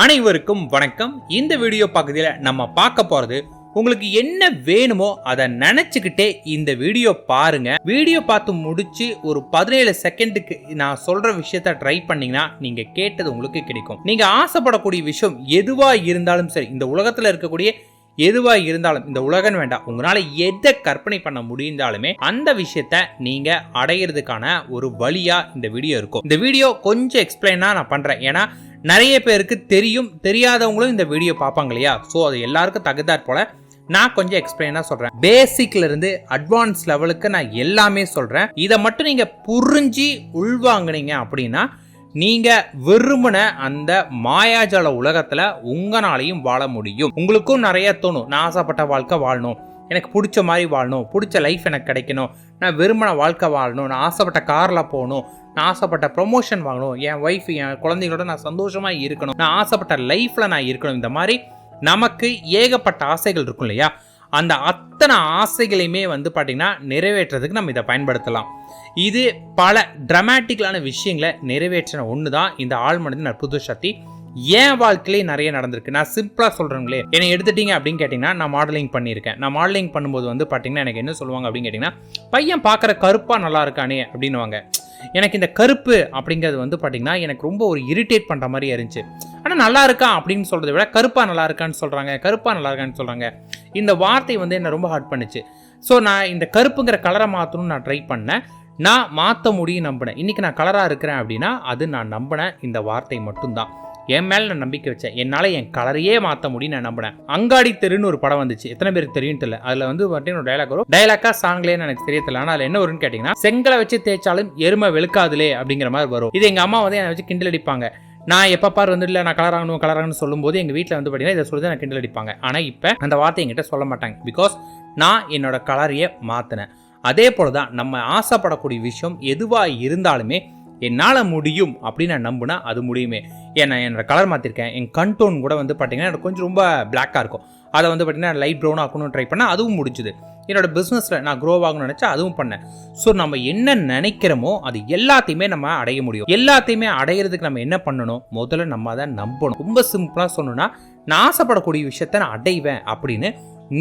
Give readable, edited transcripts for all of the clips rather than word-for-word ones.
அனைவருக்கும் வணக்கம். இந்த வீடியோ பகுதியில் நம்ம பார்க்க போறது உங்களுக்கு என்ன வேணுமோ அதை நினைச்சுக்கிட்டே இந்த வீடியோ பாருங்க. வீடியோ பார்த்து முடிச்சு ஒரு 17 செகண்டுக்கு நான் சொல்ற விஷயத்த ட்ரை பண்ணீங்கன்னா நீங்க கேட்டது உங்களுக்கு கிடைக்கும். நீங்க ஆசைப்படக்கூடிய விஷயம் எதுவா இருந்தாலும் சரி, இந்த உலகத்துல இருக்கக்கூடிய எதுவா இருந்தாலும், இந்த உலகம் வேண்டாம், உங்களால எதை கற்பனை பண்ண முடிந்தாலுமே அந்த விஷயத்த நீங்க அடையிறதுக்கான ஒரு வழியா இந்த வீடியோ இருக்கும். இந்த வீடியோ கொஞ்சம் எக்ஸ்பிளைனா நான் பண்றேன், ஏன்னா நிறைய பேருக்கு தெரியும், தெரியாதவங்களும் இந்த வீடியோ பார்ப்பாங்க இல்லையா. ஸோ அது எல்லாருக்கும் தகுந்தாற் போல நான் கொஞ்சம் எக்ஸ்பிளைனா சொல்றேன். பேசிக்ல இருந்து அட்வான்ஸ் லெவலுக்கு நான் எல்லாமே சொல்றேன். இதை மட்டும் நீங்க புரிஞ்சு உள்வாங்கினீங்க அப்படின்னா நீங்க விரும்பின அந்த மாயாஜால உலகத்துல உங்களாலையும் வாழ முடியும். உங்களுக்கும் நிறைய தோணும், நான் ஆசைப்பட்ட வாழ்க்கை வாழணும், எனக்கு பிடிச்ச மாதிரி வாழணும், பிடிச்ச லைஃப் எனக்கு கிடைக்கணும், நான் விரும்பின வாழ்க்கை வாழணும், நான் ஆசைப்பட்ட காரில் போகணும், நான் ஆசைப்பட்ட ப்ரொமோஷன் வாங்கணும், என் ஒய்ஃப் என் குழந்தைங்களோட நான் சந்தோஷமாக இருக்கணும், நான் ஆசைப்பட்ட லைஃப்பில் நான் இருக்கணும். இந்த மாதிரி நமக்கு ஏகப்பட்ட ஆசைகள் இருக்கும் இல்லையா. அந்த அத்தனை ஆசைகளையுமே பார்த்தீங்கன்னா நிறைவேற்றுறதுக்கு நம்ம இதை பயன்படுத்தலாம். இது பல டிராமாட்டிக்கலான விஷயங்களை நிறைவேற்றின ஒன்று தான் இந்த ஆழ்மனதின் அற்புத சக்தி. என் வாழ்க்கையிலே நிறைய நடந்திருக்கு. நான் சிம்பிளாக சொல்கிறேங்களே, என்னை எடுத்துட்டீங்க அப்படின்னு கேட்டிங்கன்னா, நான் மாடலிங் பண்ணியிருக்கேன். நான் மாடலிங் பண்ணும்போது பார்த்தீங்கன்னா எனக்கு என்ன சொல்லுவாங்க அப்படின்னு கேட்டிங்கன்னா, பையன் பார்க்குற கருப்பாக நல்லா இருக்கானே அப்படின்னுவாங்க. எனக்கு இந்த கருப்பு அப்படிங்கிறது பார்த்தீங்கன்னா எனக்கு ரொம்ப ஒரு இரிட்டேட் பண்ணுற மாதிரி இருந்துச்சு. ஆனால் நல்லா இருக்கான் அப்படின்னு சொல்கிறத விட கருப்பாக நல்லா இருக்கான்னு சொல்கிறாங்க, கருப்பாக நல்லா இருக்கான்னு சொல்கிறாங்க. இந்த வார்த்தை என்னை ரொம்ப ஹர்ட் பண்ணுச்சு. ஸோ நான் இந்த கருப்புங்கிற கலரை மாற்றணும்னு நான் ட்ரை பண்ணேன். நான் மாற்ற முடியும் நம்பினேன். இன்றைக்கி நான் கலராக இருக்கிறேன் அப்படின்னா அது நான் நம்பினேன் இந்த வார்த்தை மட்டும்தான். என் மேலே நான் நம்பிக்கை வச்சேன். என்னால் என் கலரையே மாற்ற முடியும் நான் நம்பினேன். அங்காடி தெருன்னு ஒரு படம் வந்துச்சு, எத்தனை பேருக்கு தெரியும் தெரியல. அதில் பார்த்தீங்கன்னா டைலாக் வரும், டைலாக்கா சாங்லேன்னு எனக்கு தெரியல. ஆனால் அதில் என்ன வரும்னு கேட்டிங்கன்னா, செங்கலை வச்சு தேய்ச்சாலும் எருமை வெளுக்காதுலே அப்படிங்கிற மாதிரி வரும். இது எங்கள் அம்மா என்னை வச்சு கிண்டல் அடிப்பாங்க. நான் எப்போ பார் இல்லை நான் கலராகணும்னு சொல்லும்போது எங்கள் வீட்டில் பார்த்தீங்கன்னா இதை சொல்லி நான் கிண்டல் அடிப்பாங்க. ஆனால் இப்போ அந்த வார்த்தை என்கிட்ட சொல்ல மாட்டாங்க. பிகாஸ் நான் என்னோட கலரையே மாற்றினேன். அதே போல தான் நம்ம ஆசைப்படக்கூடிய விஷயம் எதுவாக இருந்தாலுமே என்னால் முடியும் அப்படின்னு நான் நம்பினா அது முடியுமே. ஏன்னா என்னோட கலர் மாற்றிருக்கேன். என் கண்டோன் கூட பார்த்தீங்கன்னா எனக்கு கொஞ்சம் ரொம்ப பிளாக்காக இருக்கும். அதை பார்த்தீங்கன்னா லைட் ப்ரௌனாக ஆக்கணும்னு ட்ரை பண்ணால் அதுவும் முடிஞ்சுது. என்னோட பிஸ்னஸில் நான் க்ரோ ஆகணும்னு நினச்சா அதுவும் பண்ணேன். ஸோ நம்ம என்ன நினைக்கிறோமோ அது எல்லாத்தையுமே நம்ம அடைய முடியும். எல்லாத்தையுமே அடையிறதுக்கு நம்ம என்ன பண்ணணும், முதல்ல நம்ம அதை நம்பணும். ரொம்ப சிம்பிளாக சொன்னோன்னா, நான் ஆசைப்படக்கூடிய விஷயத்த நான் அடைவேன் அப்படின்னு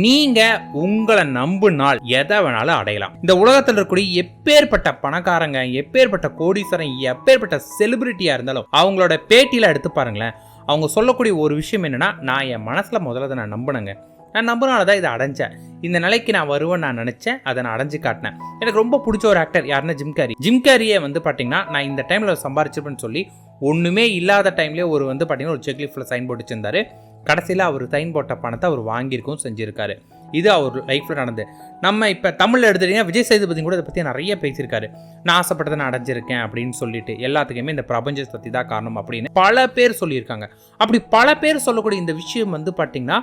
நீங்க உங்களை நம்பினால் எதை வேணாலும் அடையலாம். இந்த உலகத்தில் இருக்கக்கூடிய எப்பேற்பட்ட பணக்காரங்க, எப்பேற்பட்ட கோடீஸ்வரன், எப்பேற்பட்ட செலிபிரிட்டியா இருந்தாலும் அவங்களோட பேட்டியில எடுத்து பாருங்களேன். அவங்க சொல்லக்கூடிய ஒரு விஷயம் என்னன்னா, நான் என் மனசுல முதல்ல நான் நம்பினேங்க, நான் நம்பினால்தான் இதை அடைஞ்சேன், இந்த நிலைக்கு நான் வருவேன் நான் நினைச்சேன், அதை நான் அடைஞ்சு காட்டினேன். எனக்கு ரொம்ப பிடிச்ச ஒரு ஆக்டர் யாருன்னா ஜிம் கேரி. ஜிம் கேரியை பார்த்தீங்கன்னா நான் இந்த டைம்ல சம்பாரிச்சிருப்பேன்னு சொல்லி ஒண்ணுமே இல்லாத டைம்லேயே ஒரு பார்த்தீங்கன்னா ஒரு செக்லிஃப்ல சைன் போட்டு வச்சிருந்தாரு. கடைசியில் அவர் சைன் போட்ட பணத்தை அவர் வாங்கியிருக்கவும் செஞ்சுருக்காரு. இது அவர் லைஃப்பில் நடந்து. நம்ம இப்போ தமிழில் எடுத்துட்டீங்கன்னா விஜய் சேதுபதி கூட இதை பற்றி நிறைய பேசியிருக்காரு. நான் ஆசைப்பட்டதை நான் அடைஞ்சிருக்கேன் அப்படின்னு சொல்லிட்டு எல்லாத்துக்குமே இந்த பிரபஞ்ச சக்தி தான் காரணம் அப்படின்னு பல பேர் சொல்லியிருக்காங்க. அப்படி பல பேர் சொல்லக்கூடிய இந்த விஷயம் பார்த்தீங்கன்னா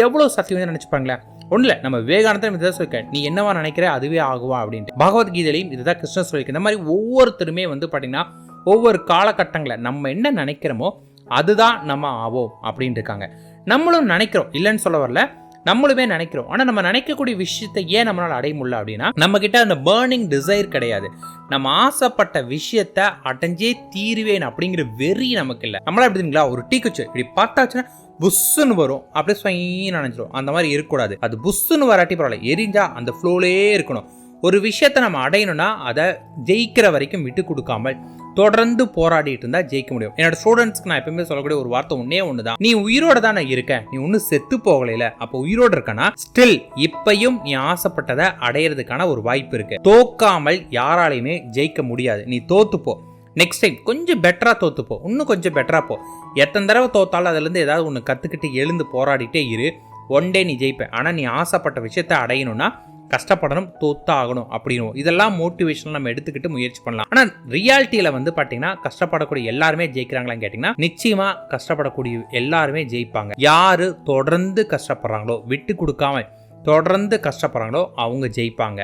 எவ்வளோ சத்தியம் நினச்சிப்பாங்களேன். ஒன்றும் இல்லை, நம்ம விவேகானந்தர் இதை சொல்லியிருக்கேன், நீ என்னவா நினைக்கிற அதுவே ஆகுவா அப்படின்ட்டு. பகவத்கீதையிலையும் இதுதான் கிருஷ்ணர் சொல்லியிருக்கேன். இந்த மாதிரி ஒவ்வொருத்தருமே பார்த்தீங்கன்னா ஒவ்வொரு காலகட்டங்களை நம்ம என்ன நினைக்கிறோமோ அதுதான் நம்ம ஆவோம் அப்படின்னு இருக்காங்க. நம்மளும் நினைக்கிறோம், இல்லைன்னு சொல்ல வரல, நம்மளுமே நினைக்கிறோம். ஆனால் நம்ம நினைக்கக்கூடிய விஷயத்தை ஏன் நம்மளால் அடைய முடியல அப்படின்னா, நம்ம கிட்ட அந்த பேர்னிங் டிசைர் கிடையாது. நம்ம ஆசைப்பட்ட விஷயத்த அடைஞ்சே தீருவேன் அப்படிங்கிற வெறி நமக்கு இல்லை. நம்மளா எப்படிங்களா, ஒரு டீ குச்சி இப்படி பார்த்தாச்சுன்னா புஷ்ஷுன்னு வரும், அப்படியே ஸ்வைன்னு நினைச்சிடும். அந்த மாதிரி இருக்கக்கூடாது. அது புஷ்ஷுன்னு வராட்டி பரவாயில்ல, எரிஞ்சா அந்த ஃப்ளோலே இருக்கணும். ஒரு விஷயத்தை நம்ம அடையணும்னா அதை ஜெயிக்கிற வரைக்கும் விட்டு கொடுக்காமல் தொடர்ந்து போராடிட்டு இருந்தா ஜெயிக்க முடியும். என்னோட ஸ்டூடெண்ட்ஸ்க்கு நான் எப்பவுமே சொல்லக்கூடிய ஒரு வார்த்தை ஒண்ணுதான், நீ உயிரோட தானே இருக்க, நீ ஒன்னும் செத்து போகல, அப்ப உயிரோட இருக்கனா ஸ்டில் இப்பையும் நீ ஆசைப்பட்டதை அடையிறதுக்கான ஒரு வாய்ப்பு இருக்கு. தோக்காமல் யாராலையுமே ஜெயிக்க முடியாது. நீ தோத்துப்போ, நெக்ஸ்ட் டைம் கொஞ்சம் பெட்டரா தோத்துப்போ, இன்னும் கொஞ்சம் பெட்டரா போ. எத்தனை தடவை தோத்தாலும் அதுல இருந்து ஏதாவது ஒன்று கத்துக்கிட்டு எழுந்து போராடிட்டே இரு. ஒன் டே நீ ஜெயிப்ப. ஆனா நீ ஆசைப்பட்ட விஷயத்த அடையணும்னா கஷ்டப்படணும், தோத்தா ஆகணும் அப்படின்னு இதெல்லாம் மோட்டிவேஷன் நம்ம எடுத்துக்கிட்டு முயற்சி பண்ணலாம். ஆனால் ரியாலிட்டியில பார்த்தீங்கன்னா கஷ்டப்படக்கூடிய எல்லாருமே ஜெயிக்கிறாங்களான்னு கேட்டீங்கன்னா நிச்சயமா கஷ்டப்படக்கூடிய எல்லாருமே ஜெயிப்பாங்க. யாரு தொடர்ந்து கஷ்டப்படுறாங்களோ, விட்டு கொடுக்காம தொடர்ந்து கஷ்டப்படுறாங்களோ அவங்க ஜெயிப்பாங்க.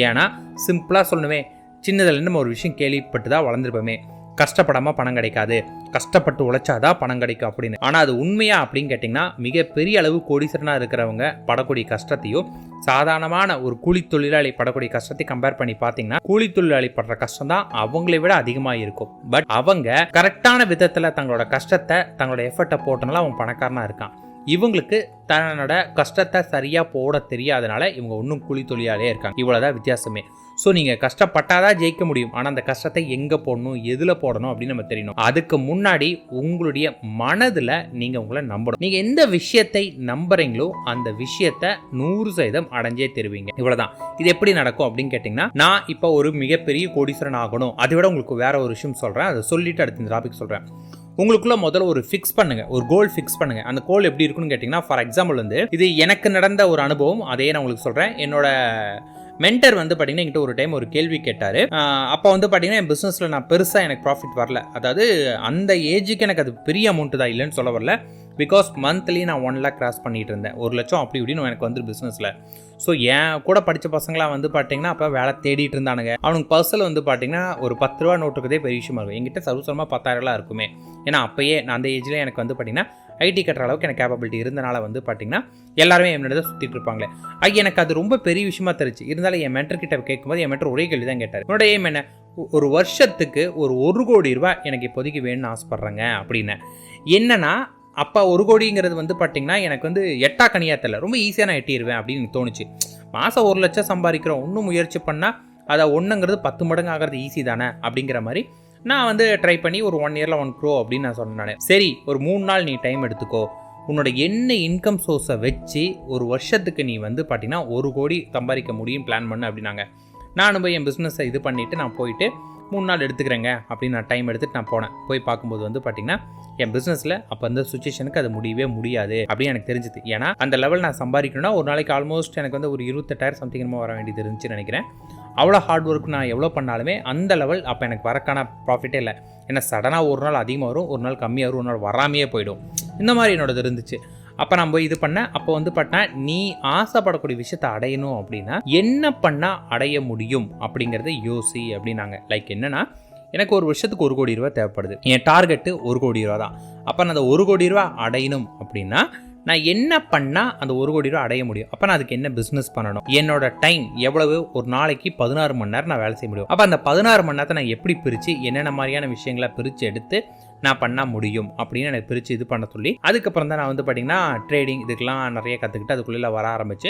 ஏன்னா சிம்பிளா சொல்லணுமே, சின்னதுல நம்ம ஒரு விஷயம் கேள்விப்பட்டு தான் வளர்ந்துருப்போமே. கஷ்டப்படாமல் பணம் கிடைக்காது, கஷ்டப்பட்டு உழைச்சாதான் பணம் கிடைக்கும் அப்படின்னு. ஆனால் அது உண்மையா அப்படின்னு கேட்டிங்கன்னா, மிகப்பெரிய அளவு கோடீஸ்வரனாக இருக்கிறவங்க படக்கூடிய கஷ்டத்தையும் சாதாரணமான ஒரு கூலி தொழிலாளி படக்கூடிய கஷ்டத்தை கம்பேர் பண்ணி பார்த்தீங்கன்னா, கூலி தொழிலாளி படுற கஷ்டம் தான் அவங்களை விட அதிகமாக இருக்கும். பட் அவங்க கரெக்டான விதத்தில் தங்களோட கஷ்டத்தை தங்களோட எஃபர்ட்டை போட்டனால அவன் பணக்காரனாக இருக்கான். இவங்களுக்கு தன்னோட கஷ்டத்தை சரியாக போட தெரியாதனால இவங்க ஒன்றும் கூலி தொழிலாளியே இருக்காங்க. இவ்வளோதான் வித்தியாசமே. ஸோ நீங்கள் கஷ்டப்பட்டாதான் ஜெயிக்க முடியும். ஆனால் அந்த கஷ்டத்தை எங்கே போடணும், எதில் போடணும் அப்படின்னு நம்ம தெரியணும். அதுக்கு முன்னாடி உங்களுடைய மனதில் நீங்கள் உங்களை நம்பணும். நீங்கள் எந்த விஷயத்தை நம்புறீங்களோ அந்த விஷயத்தை 100% அடைஞ்சே தருவீங்க. இவ்வளோதான். இது எப்படி நடக்கும் அப்படின்னு கேட்டிங்கன்னா, நான் இப்போ ஒரு மிகப்பெரிய கோடீஸ்வரன் ஆகணும். அதை விட உங்களுக்கு வேற ஒரு விஷயம் சொல்கிறேன். அதை சொல்லிட்டு அடுத்த இந்த டாபிக் சொல்கிறேன். உங்களுக்குள்ள முதல்ல ஒரு ஃபிக்ஸ் பண்ணுங்க, ஒரு கோல் ஃபிக்ஸ் பண்ணுங்க. அந்த கோல் எப்படி இருக்குன்னு கேட்டிங்கன்னா, ஃபார் எக்ஸாம்பிள் வந்து இது எனக்கு நடந்த ஒரு அனுபவம், அதையே நான் உங்களுக்கு சொல்கிறேன். என்னோட மென்டர் வந்து பார்த்தீங்கன்னா என்கிட்ட ஒரு டைம் ஒரு கேள்வி கேட்டார். அப்போ வந்து பார்த்தீங்கன்னா என் பிஸ்னஸில் நான் பெருசாக எனக்கு ப்ராஃபிட் வரல. அதாவது அந்த ஏஜுக்கு எனக்கு அது பெரிய அமௌண்ட்டு தான் இல்லைன்னு சொல்ல வரல. பிகாஸ் மந்த்லி நான் 1 lakh கிராஸ் பண்ணிட்டு இருந்தேன். 1 லட்சம் அப்படி இப்படின்னு எனக்கு வந்து பிஸ்னஸில். ஸோ என் கூட படித்த பசங்களாம் வந்து பார்த்தீங்கன்னா அப்போ வேலை தேடிட்டு இருந்தானுங்க. அவனுக்கு பர்ஸில் வந்து பார்த்தீங்கன்னா ஒரு 10 ரூபா நோட்டுக்குதே பெரிய விஷயமா இருக்கும். என்கிட்ட சர்வசரமாக 10,000 இருக்குமே. ஏன்னா அப்போயே நான் அந்த ஏஜ்லேயே எனக்கு வந்து பார்த்தீங்கன்னா ஐடி கட்டுற அளவுக்கு எனக்கு கேப்பபிலிட்டி இருந்தனால வந்து பார்த்தீங்கன்னா எல்லாருமே என்னோட தான் சுற்றிட்டு இருப்பாங்களே. எனக்கு அது ரொம்ப பெரிய விஷயமா தெரிச்சு. இருந்தாலும் என் மென்டர் கிட்ட கேட்கும்போது என் மென்டர் ஒரே கேள்வி தான் கேட்டார். என்னோட எய்ம் என்ன, ஒரு வருஷத்துக்கு ஒரு 1 கோடி ரூபாய் எனக்கு இப்போதைக்கு வேணும்னு ஆசைப்பட்றேங்க அப்படின்னு. என்னன்னா அப்போ 1 கோடிங்கிறது வந்து பார்த்தீங்கன்னா எனக்கு வந்து எட்டா கனியா தெரியல, ரொம்ப ஈஸியாக நான் எட்டிடுவேன் அப்படின்னு எனக்கு தோணுச்சு. மாதம் 1 லட்சம் சம்பாதிக்கிறோம், இன்னும் முயற்சி பண்ணால் அதை 1ங்கிறது 10 மடங்கு ஆகிறது ஈஸி தானே அப்படிங்கிற மாதிரி நான் வந்து ட்ரை பண்ணி ஒரு 1 இயரில் 1 crore அப்படின்னு நான் சொன்னேன். சரி, ஒரு 3 நாள் நீ டைம் எடுத்துக்கோ, உன்னோட என்ன இன்கம் சோர்ஸை வச்சு ஒரு வருஷத்துக்கு நீ வந்து பார்த்தீங்கன்னா 1 கோடி சம்பாதிக்க முடியும் பிளான் பண்ணு அப்படின்னாங்க. நானும் போய் என் பிஸ்னஸை இது பண்ணிவிட்டு நான் போயிட்டு 3 நாள் எடுத்துக்கிறேங்க அப்படின்னு நான் டைம் எடுத்துகிட்டு நான் போனேன். போய் பார்க்கும்போது வந்து பார்த்தீங்கன்னா என் பிஸ்னஸில் அப்போ அந்த சுச்சுவேஷனுக்கு அது முடியவே முடியாது அப்படின்னு எனக்கு தெரிஞ்சுது. ஏன்னா அந்த லெவல் நான் சம்பாதிக்கணும்னா ஒரு நாளைக்கு ஆல்மோஸ்ட் எனக்கு வந்து ஒரு 28,000 சம்திங் வர வேண்டியது இருந்துச்சுன்னு நினைக்கிறேன். அவ்வளோ ஹார்ட் ஒர்க் நான் எவ்வளோ பண்ணாலுமே அந்த லெவல் அப்போ எனக்கு வரக்கான ப்ராஃபிட்டே இல்லை. ஏன்னா சடனாக ஒரு நாள் அதிகமாக வரும், ஒரு நாள் கம்மியாக வரும், ஒரு நாள் வராமையே போயிடும். இந்த மாதிரி என்னோடது இருந்துச்சு. அப்போ நான் போய் இது பண்ணேன். அப்போ வந்து பார்த்தா நீ ஆசைப்படக்கூடிய விஷயத்தை அடையணும் அப்படின்னா என்ன பண்ணால் அடைய முடியும் அப்படிங்கிறத யோசி அப்படின்னாங்க. லைக் என்னன்னா, எனக்கு ஒரு வருஷத்துக்கு 1 கோடி ரூபா தேவைப்படுது. என் டார்கெட்டு 1 கோடி ரூபா தான். அப்போ நான் அந்த 1 கோடி ரூபா அடையணும் அப்படின்னா நான் என்ன பண்ணால் அந்த 1 கோடி ரூபா அடைய முடியும்? அப்போ நான் அதுக்கு என்ன பிஸ்னஸ் பண்ணணும்? என்னோட டைம் எவ்வளவு? ஒரு நாளைக்கு 16 மணி நேரம் நான் வேலை செய்ய முடியும். அப்போ அந்த 16 மணி நேரத்தை நான் எப்படி பிரித்து என்னென்ன மாதிரியான விஷயங்களை பிரித்து எடுத்து நான் பண்ண முடியும் அப்படின்னு எனக்கு பிரித்து இது பண்ண சொல்லி, அதுக்கப்புறம் தான் நான் வந்து பார்த்தீங்கன்னா ட்ரேடிங் இதுக்கெல்லாம் நிறைய கற்றுக்கிட்டு அதுக்குள்ளே வர ஆரம்பிச்சு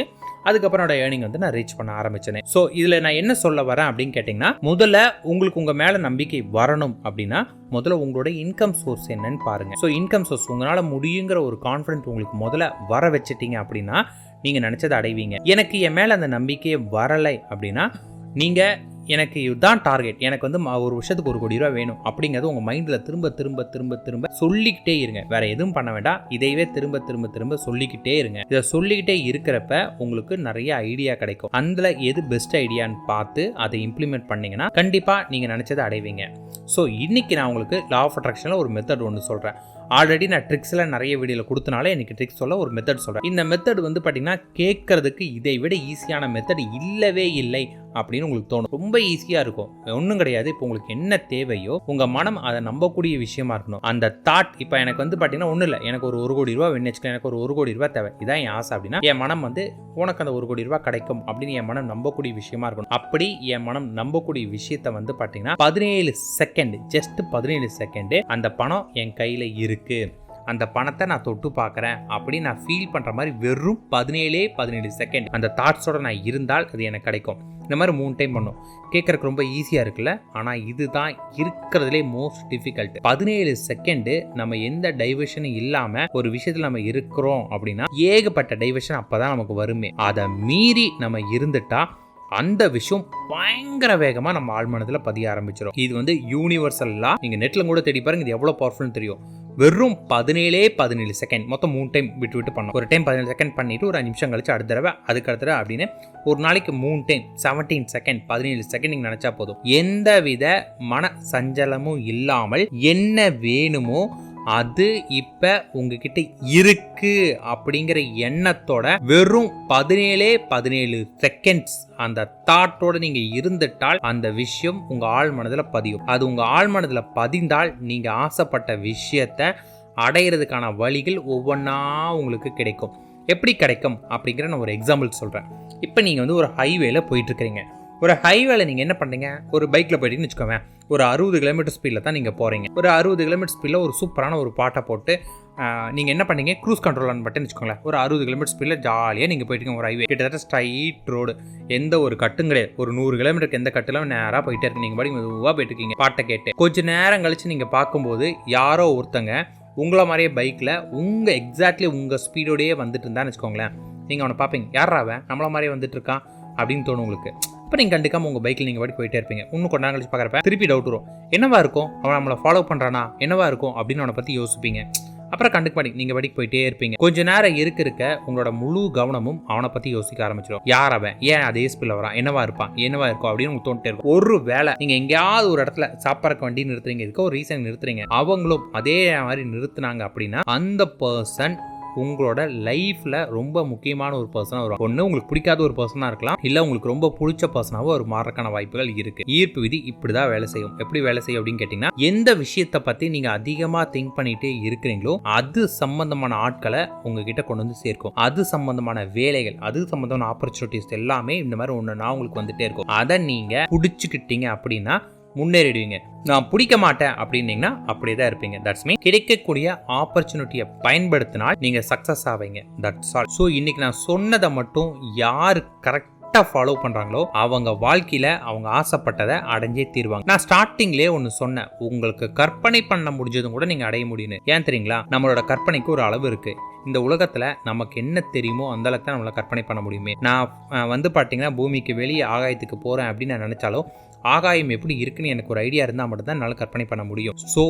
அதுக்கப்புறம் என்னோட ஏர்னிங் வந்து நான் ரீச் பண்ண ஆரம்பிச்சேன். ஸோ இதில் நான் என்ன சொல்ல வரேன் அப்படின்னு கேட்டிங்கன்னா, முதல்ல உங்களுக்கு உங்கள் மேலே நம்பிக்கை வரணும் அப்படின்னா முதல்ல உங்களோட இன்கம் சோர்ஸ் என்னன்னு பாருங்க. ஸோ இன்கம் சோர்ஸ் உங்களால் முடியுங்கிற ஒரு கான்ஃபிடென்ட் உங்களுக்கு முதல்ல வர வச்சுட்டீங்க அப்படின்னா நீங்கள் நினச்சதை அடைவீங்க. எனக்கு என் மேலே அந்த நம்பிக்கையே வரலை அப்படின்னா நீங்கள் எனக்கு இதுதான் டார்கெட், எனக்கு வந்து ஒரு வருஷத்துக்கு 1 கோடி ரூபா வேணும் அப்படிங்கிறது உங்கள் மைண்டில் திரும்ப திரும்ப திரும்ப திரும்ப சொல்லிக்கிட்டே இருங்க. வேற எதுவும் பண்ண வேண்டாம், இதையவே திரும்ப திரும்ப திரும்ப சொல்லிக்கிட்டே இருங்க. இதை சொல்லிக்கிட்டே இருக்கிறப்ப உங்களுக்கு நிறைய ஐடியா கிடைக்கும். அதில் எது பெஸ்ட் ஐடியான்னு பார்த்து அதை இம்ப்ளிமெண்ட் பண்ணிங்கன்னா கண்டிப்பாக நீங்கள் நினச்சதை அடைவீங்க. ஸோ இன்றைக்கி நான் உங்களுக்கு லா ஆஃப் அட்ராக்ஷனில் ஒரு மெத்தட் ஒன்று சொல்கிறேன். ஆல்ரெடி நான் ட்ரிக்ஸில் நிறைய வீடியோவில் கொடுத்தனால எனக்கு ட்ரிக்ஸ் சொல்ல ஒரு மெத்தட் சொல்கிறேன். இந்த மெத்தட் வந்து பார்த்தீங்கன்னா கேட்கறதுக்கு இதை விட ஈஸியான மெத்தட் இல்லவே இல்லை அப்படின்னு உங்களுக்கு தோணும். ரொம்ப ஈஸியாக இருக்கும், ஒன்றும் கிடையாது. இப்போ உங்களுக்கு என்ன தேவையோ உங்கள் மனம் அதை நம்பக்கூடிய விஷயமா இருக்கணும். அந்த தாட் இப்போ எனக்கு வந்து பார்த்தீங்கன்னா ஒன்றும் இல்லை, எனக்கு ஒரு 1 கோடி ரூபா வேணும் வச்சுக்கலாம், எனக்கு ஒரு 1 கோடி ரூபா தேவை, இதான் என் ஆசை அப்படின்னா என் மனம் வந்து உனக்கு அந்த 1 கோடி ரூபா கிடைக்கும் அப்படின்னு என் மனம் நம்பக்கூடிய விஷயமா இருக்கணும். அப்படி என் மனம் நம்பக்கூடிய விஷயத்தை வந்து பார்த்தீங்கன்னா 17 செகண்ட், ஜஸ்ட் 17 செகண்ட் அந்த பணம் என் கையில் இருக்கு, அந்த பணத்தை நான் தொட்டு பார்க்குறேன் அப்படின்னு நான் ஃபீல் பண்ணுற மாதிரி வெறும் 17 செகண்ட் அந்த தாட்ஸோட நான் இருந்தால் அது எனக்கு கிடைக்கும். இந்த மாதிரி 3 டைம் பண்ணும். கேட்கறதுக்கு ரொம்ப ஈஸியாக இருக்குல்ல, ஆனால் இதுதான் இருக்கிறதுலே மோஸ்ட் டிஃபிகல்ட். 17 செகண்டு நம்ம எந்த டைவர்ஷனும் இல்லாமல் ஒரு விஷயத்தில் நம்ம இருக்கிறோம் அப்படின்னா ஏகப்பட்ட டைவர்ஷன் அப்போ தான் நமக்கு வருமே. அதை மீறி நம்ம இருந்துட்டா அந்த விஷயம் பயங்கர வேகமாக நம்ம ஆழ்மனத்தில் பதிய ஆரம்பிச்சிடும். இது வந்து யூனிவர்சல்லா நீங்கள் நெட்டில் கூட தேடி பாருங்க, இது எவ்வளோ பவர்ஃபுல்னு தெரியும். வெறும் 17 செகண்ட் மொத்தம் 3 டைம் விட்டு விட்டு பண்ணோம். ஒரு டைம் 17 செகண்ட் பண்ணிட்டு ஒரு 5 நிமிஷம் கழிச்சு அடுத்த தடவை அதுக்கு அடுத்த தடவை அப்படின்னு ஒரு நாளைக்கு 3 டைம் 17 செகண்ட் 17 செகண்ட் நீங்கள் நினச்சா போதும். எந்த வித மன சஞ்சலமும் இல்லாமல் என்ன வேணுமோ அது இப்ப உங்ககிட்ட இருக்கு அப்படிங்கிற எண்ணத்தோட வெறும் 17 செகண்ட்ஸ் அந்த தாட்டோட நீங்க இருந்துட்டால் அந்த விஷயம் உங்க ஆழ் மனதுல பதியும். அது உங்க ஆழ் மனதுல பதிந்தால் நீங்க ஆசைப்பட்ட விஷயத்தை அடையிறதுக்கான வழிகள் ஒவ்வொன்றா உங்களுக்கு கிடைக்கும். எப்படி கிடைக்கும் அப்படிங்கிற நான் ஒரு எக்ஸாம்பிள் சொல்கிறேன். இப்போ நீங்கள் வந்து ஒரு ஹைவேல போயிட்டுருக்கிறீங்க. ஒரு ஹைவேல நீங்கள் என்ன பண்ணுறீங்க, ஒரு பைக்கில் போயிட்டீங்கன்னு வச்சுக்கோங்க. ஒரு 60 கிலோமீட்டர் ஸ்பீடில் தான் நீங்கள் போகிறீங்க. ஒரு 60 கிலோமீட்டர் ஸ்பீடில் ஒரு சூப்பரான ஒரு பாட்டை போட்டு நீங்கள் என்ன பண்ணீங்க, க்ரூஸ் கண்ட்ரோல் ஆன் பட்டன் வச்சுக்கோங்களேன். ஒரு 60 கிலோமீட்டர் ஸ்பீடில் ஜாலியாக நீங்கள் போயிட்டீங்க. ஒரு ஹைவே கிட்டத்தட்ட ஸ்ட்ரைட் ரோடு, எந்த ஒரு கட்டும் கிடையாது. ஒரு 100 கிலோமீட்டருக்கு எந்த கட்டிலும் நேராக போயிட்டே இருக்கு. நீங்கள் பாடி மெதுவாக போயிட்டு இருக்கீங்க பாட்டை கேட்டு. கொஞ்சம் நேரம் கழிச்சு நீங்கள் பார்க்கும்போது யாரோ ஒருத்தங்க உங்களை மாதிரியே பைக்கில் எக்ஸாக்ட்லி உங்கள் ஸ்பீடோடையே வந்துட்டு இருந்தான்னு வச்சுக்கோங்களேன். நீங்கள் அவனை பார்ப்பீங்க, யாராவன் நம்மள மாதிரியே வந்துட்டு இருக்கான் அப்படின்னு தோணும் உங்களுக்கு. இப்போ நீங்கள் கண்டுக்காமல் உங்கள் பைக்கில் நீங்கள் போயிட்டே இருப்பீங்க. இன்னும் கொஞ்ச நேரம் கழிச்சு பார்க்குறப்ப திருப்பி டவுட் வரும், என்னவா இருக்கும், அவன் நம்மளை ஃபாலோ பண்ணுறானா, என்னவா இருக்கும் அப்படின்னு அவனை பற்றி யோசிப்பீங்க. அப்புறம் கண்டுக்க மாட்டீங்க, நீங்கள் படிக்க போயிட்டே இருப்பீங்க. கொஞ்ச நேரம் இருக்க உங்களோட முழு கவனமும் அவனை பற்றி யோசிக்க ஆரம்பிச்சிடும். யார் அவன், ஏன் அதே ஸ்பீடில் வரான், என்னவா இருப்பான், என்னவா இருக்கும் அப்படின்னு உங்களுக்கு தோண்டிட்டே இருக்கும். ஒரு வேளை நீங்கள் எங்கேயாவது ஒரு இடத்துல சாப்பாடுக்கு வண்டி நிறுத்துறீங்க, இதுக்கு ஒரு ரீசன் நிறுத்துறீங்க, அவங்களும் அதே மாதிரி நிறுத்துனாங்க அப்படின்னா அந்த பர்சன் உங்களோட லைஃப்ல ரொம்ப முக்கியமான ஒரு பர்சனாக வரும். ஒன்று உங்களுக்கு பிடிக்காத ஒரு பர்சனாக இருக்கலாம், இல்லை உங்களுக்கு ரொம்ப பிடிச்ச பர்சனாகவும் ஒரு மாறக்கான வாய்ப்புகள் இருக்கு. ஈர்ப்பு விதி இப்படிதான் வேலை செய்யும். எப்படி வேலை செய்யும் அப்படின்னு கேட்டீங்கன்னா, எந்த விஷயத்தை பத்தி நீங்க அதிகமா திங்க் பண்ணிட்டே இருக்கிறீங்களோ அது சம்பந்தமான ஆட்களை உங்ககிட்ட கொண்டு வந்து சேர்க்கும். அது சம்பந்தமான வேலைகள், அது சம்பந்தமான ஆப்பர்ச்சுனிட்டிஸ் எல்லாமே இந்த மாதிரி ஒன்று உங்களுக்கு வந்துட்டே இருக்கும். அதை நீங்க பிடிச்சிக்கிட்டீங்க அப்படின்னா முன்னேறிடுவீங்க. நான் பிடிக்க மாட்டேன் அப்படின்னீங்கன்னா அப்படியே தான் இருப்பீங்க. தட்ஸ் மீன் கிடைக்கக்கூடிய ஆப்பர்ச்சுனிட்டியை பயன்படுத்தினால் நீங்க சக்சஸ் ஆவீங்க. That's all. ஸோ இன்னைக்கு நான் சொன்னதை மட்டும் யார் கரெக்டாக ஃபாலோ பண்ணுறாங்களோ அவங்க வாழ்க்கையில் அவங்க ஆசைப்பட்டதை அடைஞ்சே தீருவாங்க. நான் ஸ்டார்டிங்லேயே ஒன்று சொன்னேன், உங்களுக்கு கற்பனை பண்ண முடிஞ்சதும் கூட நீங்கள் அடைய முடியும்னு. ஏன் தெரியுங்களா, நம்மளோட கற்பனைக்கு ஒரு அளவு இருக்கு. இந்த உலகத்தில் நமக்கு என்ன தெரியுமோ அந்த அளவுக்கு தான் நம்மளை கற்பனை பண்ண முடியுமே. நான் வந்து பார்த்தீங்கன்னா பூமிக்கு வெளியே ஆகாயத்துக்கு போகிறேன் அப்படின்னு நான் நினச்சாலும் ஆகாயம் எப்படி இருக்குன்னு எனக்கு ஒரு ஐடியா இருந்தால் மட்டும்தான் என்னால் கற்பனை பண்ண முடியும். ஸோ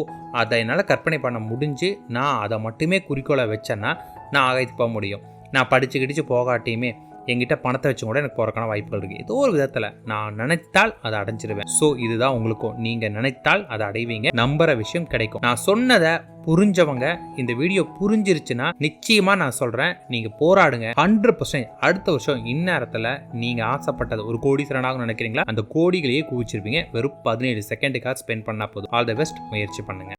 அதை என்னால் கற்பனை பண்ண முடிஞ்சு நான் அதை மட்டுமே குறிக்கோளை வச்சேன்னா நான் ஆகாயத்துக்கு போக முடியும். நான் படிச்சு போகாட்டியுமே என்கிட்ட பணத்தை வச்சு கூட எனக்கு போகிறக்கான வாய்ப்புகள் இருக்குது. ஏதோ ஒரு விதத்தில் நான் நினைத்தால் அதை அடைஞ்சிருவேன். ஸோ இதுதான் உங்களுக்கும், நீங்கள் நினைத்தால் அதை அடைவீங்க. நம்புற விஷயம் கிடைக்கும். நான் சொன்னதை புரிஞ்சவங்க, இந்த வீடியோ புரிஞ்சிருச்சுன்னா நிச்சயமா நான் சொல்றேன், நீங்க போராடுங்க 100%. அடுத்த வருஷம் இந்நேரத்தில் நீங்க ஆசைப்பட்டது ஒரு கோடீஸ்வரனாக நினைக்கிறீங்களா, அந்த கோடிகளையே குவிச்சிருப்பீங்க. வெறும் 17 செகண்டுக்காக ஸ்பெண்ட் பண்ணா போதும். All the best. முயற்சி பண்ணுங்க.